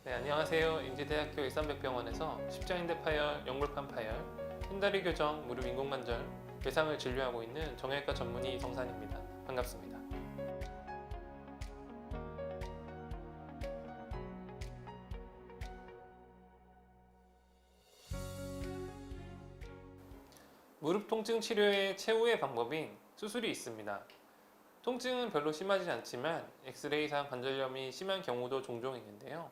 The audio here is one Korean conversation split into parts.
네, 안녕하세요. 인제대학교 일산백병원에서 십자인대 파열, 연골판 파열, 흰다리 교정, 무릎 인공관절, 외상을 진료하고 있는 정형외과 전문의 이성산입니다. 반갑습니다. 무릎 통증 치료의 최후의 방법인 수술이 있습니다. 통증은 별로 심하지 않지만 엑스레이상 관절염이 심한 경우도 종종 있는데요.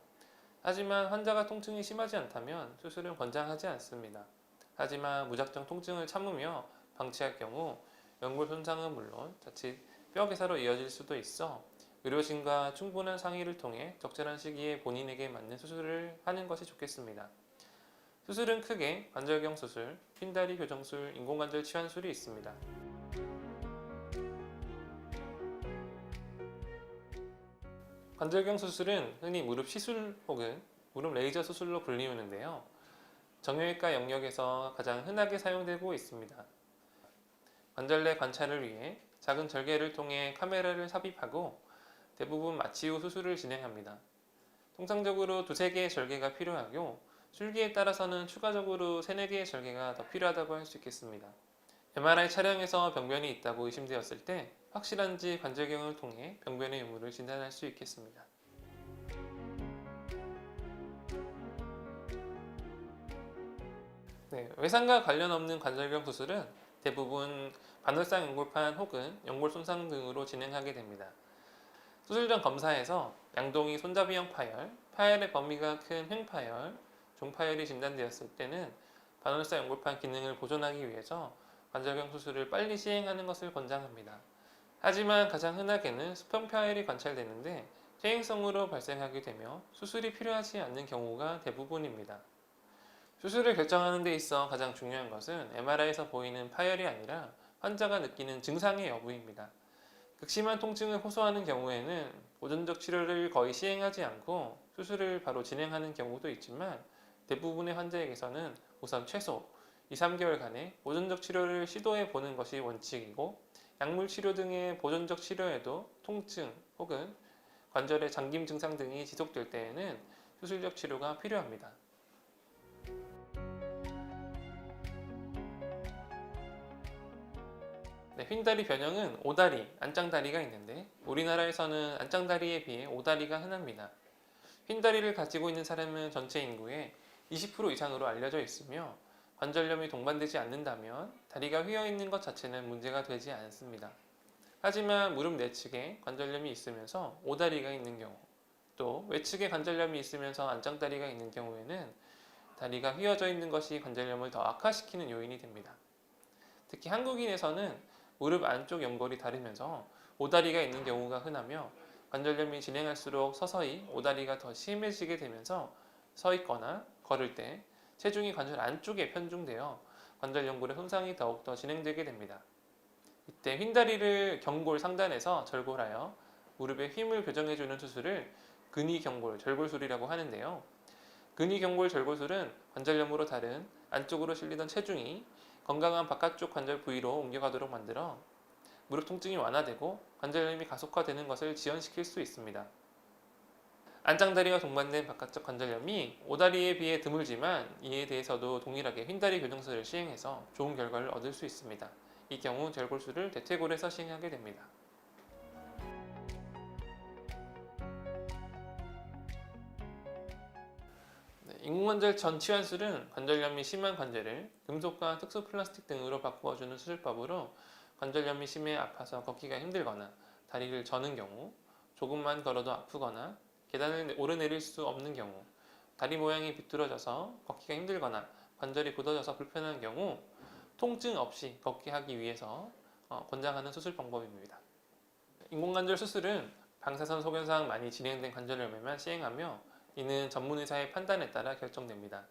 하지만 환자가 통증이 심하지 않다면 수술은 권장하지 않습니다. 하지만 무작정 통증을 참으며 방치할 경우 연골 손상은 물론 자칫 뼈 괴사로 이어질 수도 있어 의료진과 충분한 상의를 통해 적절한 시기에 본인에게 맞는 수술을 하는 것이 좋겠습니다. 수술은 크게 관절경 수술, 흰다리 교정술, 인공관절 치환술이 있습니다. 관절경 수술은 흔히 무릎 시술 혹은 무릎 레이저 수술로 불리우는데요. 정형외과 영역에서 가장 흔하게 사용되고 있습니다. 관절 내 관찰을 위해 작은 절개를 통해 카메라를 삽입하고 대부분 마취 후 수술을 진행합니다. 통상적으로 2~3개의 절개가 필요하고 술기에 따라서는 추가적으로 3~4개의 절개가 더 필요하다고 할 수 있겠습니다. MRI 촬영에서 병변이 있다고 의심되었을 때 확실한지 관절경을 통해 병변의 유무를 진단할 수 있겠습니다. 네, 외상과 관련 없는 관절경 수술은 대부분 반월상 연골판 혹은 연골 손상 등으로 진행하게 됩니다. 수술 전 검사에서 양동이 손잡이형 파열, 파열의 범위가 큰 횡파열, 종파열이 진단되었을 때는 반월상 연골판 기능을 보존하기 위해서 관절경 수술을 빨리 시행하는 것을 권장합니다. 하지만 가장 흔하게는 수평 파열이 관찰되는데 퇴행성으로 발생하게 되며 수술이 필요하지 않는 경우가 대부분입니다. 수술을 결정하는 데 있어 가장 중요한 것은 MRI에서 보이는 파열이 아니라 환자가 느끼는 증상의 여부입니다. 극심한 통증을 호소하는 경우에는 보존적 치료를 거의 시행하지 않고 수술을 바로 진행하는 경우도 있지만 대부분의 환자에게서는 우선 최소 2~3개월간의 보존적 치료를 시도해 보는 것이 원칙이고 약물 치료 등의 보존적 치료에도 통증 혹은 관절의 잠김 증상 등이 지속될 때에는 수술적 치료가 필요합니다. 네, 휜다리 변형은 오다리, 안짱다리가 있는데 우리나라에서는 안짱다리에 비해 오다리가 흔합니다. 휜다리를 가지고 있는 사람은 전체 인구의 20% 이상으로 알려져 있으며 관절염이 동반되지 않는다면 다리가 휘어 있는 것 자체는 문제가 되지 않습니다. 하지만 무릎 내측에 관절염이 있으면서 오다리가 있는 경우, 또 외측에 관절염이 있으면서 안짱다리가 있는 경우에는 다리가 휘어져 있는 것이 관절염을 더 악화시키는 요인이 됩니다. 특히 한국인에서는 무릎 안쪽 연골이 다르면서 오다리가 있는 경우가 흔하며 관절염이 진행할수록 서서히 오다리가 더 심해지게 되면서 서 있거나 걸을 때 체중이 관절 안쪽에 편중되어 관절 연골의 손상이 더욱더 진행되게 됩니다. 이때 휜다리를 경골 상단에서 절골하여 무릎에 힘을 교정해주는 수술을 근위경골 절골술이라고 하는데요. 근위경골 절골술은 관절염으로 다른 안쪽으로 실리던 체중이 건강한 바깥쪽 관절 부위로 옮겨가도록 만들어 무릎 통증이 완화되고 관절염이 가속화되는 것을 지연시킬 수 있습니다. 안짱다리와 동반된 바깥쪽 관절염이 오다리에 비해 드물지만 이에 대해서도 동일하게 휜다리 교정술을 시행해서 좋은 결과를 얻을 수 있습니다. 이 경우 절골술을 대퇴골에서 시행하게 됩니다. 인공관절 전치환술은 관절염이 심한 관절을 금속과 특수 플라스틱 등으로 바꾸어주는 수술법으로 관절염이 심해 아파서 걷기가 힘들거나 다리를 저는 경우, 조금만 걸어도 아프거나 계단을 오르내릴 수 없는 경우, 다리 모양이 비뚤어져서 걷기가 힘들거나 관절이 굳어져서 불편한 경우 통증 없이 걷게 하기 위해서 권장하는 수술 방법입니다. 인공관절 수술은 방사선 소견상 많이 진행된 관절염에만 시행하며 이는 전문의사의 판단에 따라 결정됩니다.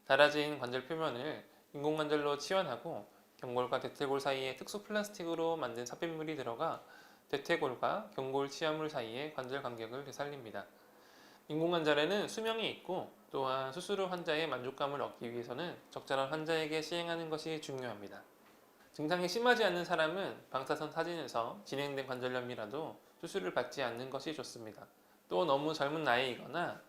닳아진 관절 표면을 인공관절로 치환하고 경골과 대퇴골 사이에 특수 플라스틱으로 만든 삽입물이 들어가 대퇴골과 경골 치환물 사이의 관절 간격을 되살립니다. 인공관절에는 수명이 있고 또한 수술 후 환자의 만족감을 얻기 위해서는 적절한 환자에게 시행하는 것이 중요합니다. 증상이 심하지 않는 사람은 방사선 사진에서 진행된 관절염이라도 수술을 받지 않는 것이 좋습니다. 또 너무 젊은 나이이거나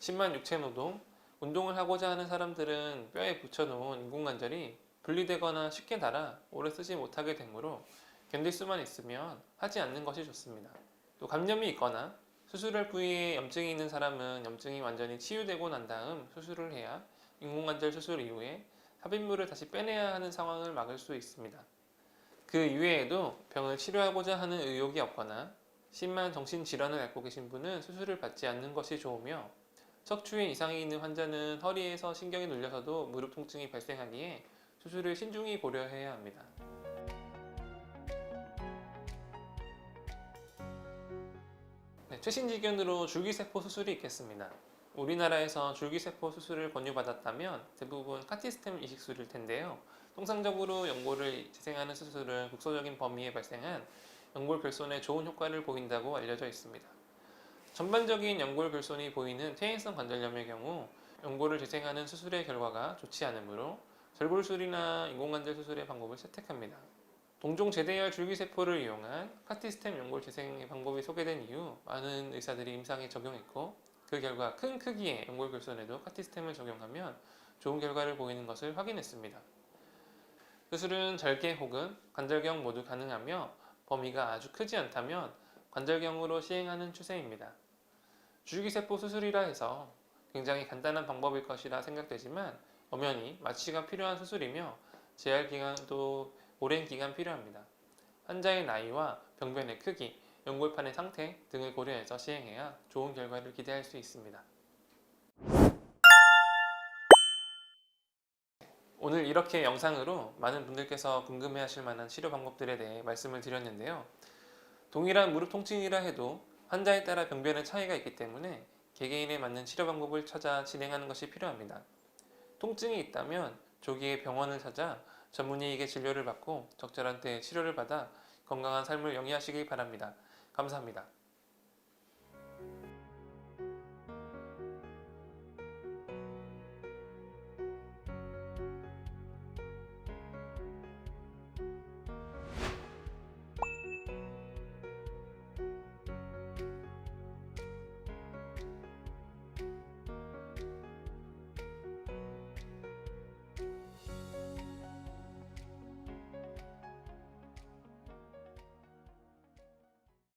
심한 육체 노동, 운동을 하고자 하는 사람들은 뼈에 붙여놓은 인공관절이 분리되거나 쉽게 닳아 오래 쓰지 못하게 되므로 견딜 수만 있으면 하지 않는 것이 좋습니다. 또 감염이 있거나 수술할 부위에 염증이 있는 사람은 염증이 완전히 치유되고 난 다음 수술을 해야 인공관절 수술 이후에 삽입물을 다시 빼내야 하는 상황을 막을 수 있습니다. 그 이외에도 병을 치료하고자 하는 의욕이 없거나 심한 정신질환을 앓고 계신 분은 수술을 받지 않는 것이 좋으며, 척추에 이상이 있는 환자는 허리에서 신경이 눌려서도 무릎 통증이 발생하기에 수술을 신중히 고려해야 합니다. 네, 최신지견으로 줄기세포 수술이 있겠습니다. 우리나라에서 줄기세포 수술을 권유받았다면 대부분 카티스템 이식술일 텐데요. 통상적으로 연골을 재생하는 수술은 국소적인 범위에 발생한 연골 결손에 좋은 효과를 보인다고 알려져 있습니다. 전반적인 연골 결손이 보이는 퇴행성 관절염의 경우 연골을 재생하는 수술의 결과가 좋지 않으므로 절골술이나 인공관절 수술의 방법을 채택합니다. 동종 제대혈 줄기세포를 이용한 카티스템 연골 재생의 방법이 소개된 이후 많은 의사들이 임상에 적용했고, 그 결과 큰 크기의 연골 결손에도 카티스템을 적용하면 좋은 결과를 보이는 것을 확인했습니다. 수술은 절개 혹은 관절경 모두 가능하며 범위가 아주 크지 않다면 관절경으로 시행하는 추세입니다. 줄기세포 수술이라 해서 굉장히 간단한 방법일 것이라 생각되지만 엄연히 마취가 필요한 수술이며 재활 기간도 오랜 기간 필요합니다. 환자의 나이와 병변의 크기, 연골판의 상태 등을 고려해서 시행해야 좋은 결과를 기대할 수 있습니다. 오늘 이렇게 영상으로 많은 분들께서 궁금해하실 만한 치료 방법들에 대해 말씀을 드렸는데요. 동일한 무릎 통증이라 해도 환자에 따라 병변의 차이가 있기 때문에 개개인에 맞는 치료 방법을 찾아 진행하는 것이 필요합니다. 통증이 있다면 조기에 병원을 찾아 전문의에게 진료를 받고 적절한 때 치료를 받아 건강한 삶을 영위하시기 바랍니다. 감사합니다.